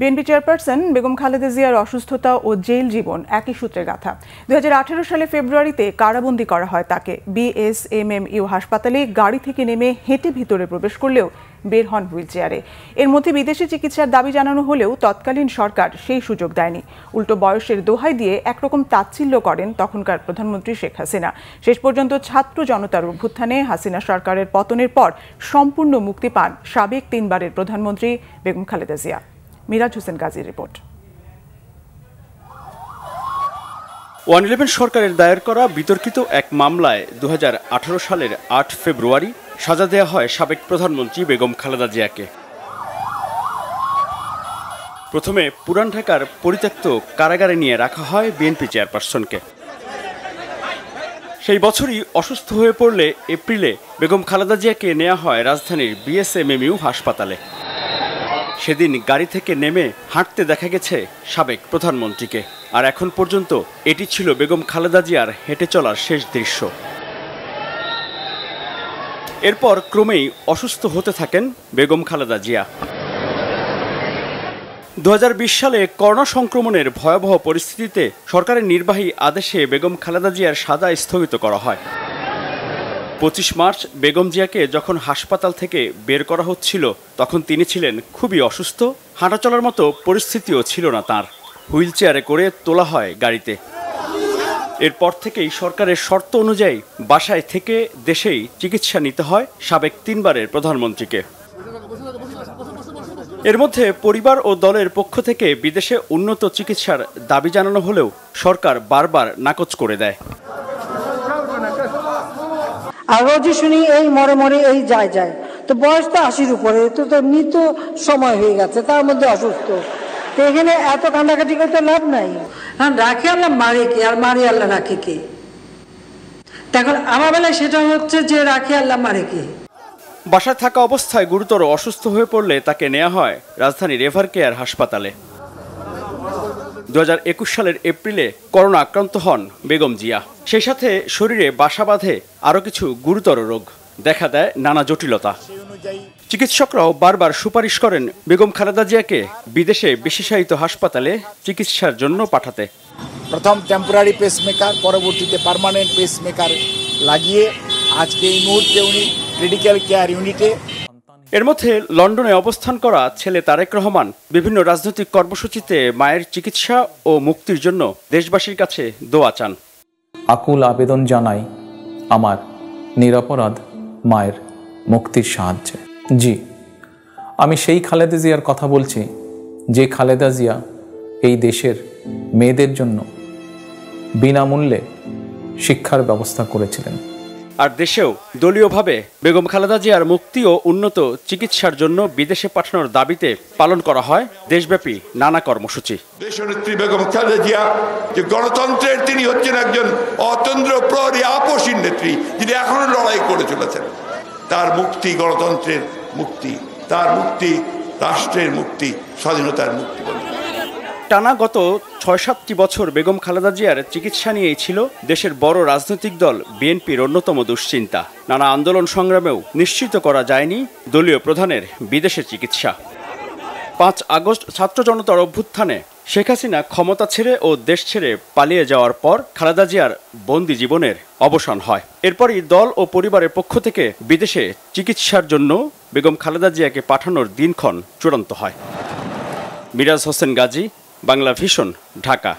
BNP chairperson Begum Khaleda জিয়ার অসুস্থতা ও jail জীবন একই সূত্রে গাঁথা। 2018 সালে ফেব্রুয়ারিতে কারাবন্দী করা হয় তাকে। বিএসএমএমইউ হাসপাতালে গাড়ি থেকে নেমে হেঁটে ভিতরে প্রবেশ করলেও বের হন হুইলচেয়ারে। এর মধ্যে বিদেশে চিকিৎসার দাবি জানানো হলেও তৎকালীন সরকার সেই সুযোগ দেয়নি। উল্টো বয়সের দোহাই দিয়ে একরকম তাচ্ছিল্য করেন তখনকার প্রধানমন্ত্রী শেখ হাসিনা। শেষ পর্যন্ত ছাত্র জনতার অভ্যুত্থানে হাসিনা সরকারের পতনের পর সম্পূর্ণ মুক্তি পান সাবেক 3 বারের প্রধানমন্ত্রী বেগম খালেদা জিয়া। মিরাজ হোসেন গাজীর রিপোর্ট। 111 সরকারের দায়ের করা বিতর্কিত এক মামলায় 2018 সালের 8 ফেব্রুয়ারি সাজা দেওয়া হয় সাবেক প্রধানমন্ত্রী বেগম খালেদা জিয়াকে। প্রথমে পুরান ঢাকার পরিত্যক্ত কারাগারে নিয়ে রাখা হয় বিএনপি চেয়ারপারসনকে। সেই বছরই অসুস্থ হয়ে পড়লে এপ্রিলে বেগম খালেদা জিয়াকে নেওয়া হয় রাজধানীর বিএসএমএমইউ হাসপাতালে। সেদিন গাড়ি থেকে নেমে হাঁটতে দেখা গেছে সাবেক প্রধানমন্ত্রীকে। আর এখন পর্যন্ত এটি ছিল বেগম খালেদা জিয়ার হেঁটে চলার শেষ দৃশ্য। এরপর ক্রমেই অসুস্থ হতে থাকেন বেগম খালেদা জিয়া। 2020 সালে করোনা সংক্রমণের ভয়াবহ পরিস্থিতিতে সরকারের নির্বাহী আদেশে বেগম খালেদা জিয়ার সাজা স্থগিত করা হয়। 25 মার্চ বেগম জিয়াকে যখন হাসপাতাল থেকে বের করা হচ্ছিল তখন তিনি ছিলেন খুবই অসুস্থ। হাঁটা চলার মতো পরিস্থিতিও ছিল না তাঁর। হুইল চেয়ারে করে তোলা হয় গাড়িতে। এরপর থেকেই সরকারের শর্ত অনুযায়ী বাসায় থেকে দেশেই চিকিৎসা নিতে হয় সাবেক 3 বারের প্রধানমন্ত্রীকে। এর মধ্যে পরিবার ও দলের পক্ষ থেকে বিদেশে উন্নত চিকিৎসার দাবি জানানো হলেও সরকার বারবার নাকচ করে দেয়। আর রোজই শুনি এই মরে মরে এই যায়, তো বয়স তো 80-র উপরে, তো মৃত সময় হয়ে গেছে, তার মধ্যে অসুস্থ, তো এখানে এত কান্দাকাটি করতে লাভ নাই। রাখে আল্লাহ, মারে কে? আর মারে আল্লাহ, রাখে কে? তখন আমার বেলায় সেটা হচ্ছে যে রাখে আল্লাহ, মারে কে? বাসায় থাকা অবস্থায় গুরুতর অসুস্থ হয়ে পড়লে তাকে নেওয়া হয় রাজধানীর এভার কেয়ার হাসপাতালে। 2021 সালের এপ্রিলে করোনা আক্রান্ত হন বেগম জিয়া। সেই সাথে শরীরে বাসা বাঁধে আরও কিছু গুরুতর রোগ, দেখা দেয় নানা জটিলতা। চিকিৎসকরাও বারবার সুপারিশ করেন বেগম খালেদা জিয়াকে বিদেশে বিশেষায়িত হাসপাতালে চিকিৎসার জন্য পাঠাতে। প্রথম টেম্পোরারি পেসমেকার, পরবর্তীতে পার্মানেন্ট পেসমেকার লাগিয়ে আজকে এই মুহূর্তে উনি ক্রিটিক্যাল কেয়ার ইউনিটে। এর মধ্যে লন্ডনে অবস্থান করা ছেলে তারেক রহমান বিভিন্ন রাজনৈতিক কর্মসূচিতে মায়ের চিকিৎসা ও মুক্তির জন্য দেশবাসীর কাছে দোয়া চান। আকুল আবেদন জানাই আমার নিরপরাধ মায়ের মুক্তির সাহায্যে। জি, আমি সেই খালেদা জিয়ার কথা বলছি যে খালেদা জিয়া এই দেশের মেয়েদের জন্য বিনামূল্যে শিক্ষার ব্যবস্থা করেছিলেন। আর দেশেও দলীয়ভাবে বেগম খালেদা জিয়ার মুক্তি ও উন্নত চিকিৎসার জন্য বিদেশে পাঠানোর দাবিতে পালন করা হয় দেশব্যাপী নানা কর্মসূচি। দেশনেত্রী বেগম খালেদা জিয়া যে গণতন্ত্রের, তিনি হচ্ছেন একজন অতন্ত্র প্রহরী আপসীর নেত্রী, যিনি এখনো লড়াই করে চলেছেন। তার মুক্তি গণতন্ত্রের মুক্তি, তার মুক্তি রাষ্ট্রের মুক্তি, স্বাধীনতার মুক্তি। টানা গত 6-7টি বছর বেগম খালেদা জিয়ার চিকিৎসা নিয়েই ছিল দেশের বড় রাজনৈতিক দল বিএনপির অন্যতম দুশ্চিন্তা। নানা আন্দোলন সংগ্রামেও নিশ্চিত করা যায়নি দলীয় প্রধানের বিদেশে চিকিৎসা। 5 আগস্ট ছাত্র জনতার অভ্যুত্থানে শেখ হাসিনা ক্ষমতা ছেড়ে ও দেশ ছেড়ে পালিয়ে যাওয়ার পর খালেদা জিয়ার বন্দি জীবনের অবসান হয়। এরপরই দল ও পরিবারের পক্ষ থেকে বিদেশে চিকিৎসার জন্য বেগম খালেদা জিয়াকে পাঠানোর দিনক্ষণ চূড়ান্ত হয়। মিরাজ হোসেন গাজী, বাংলা ভিশন, ঢাকা।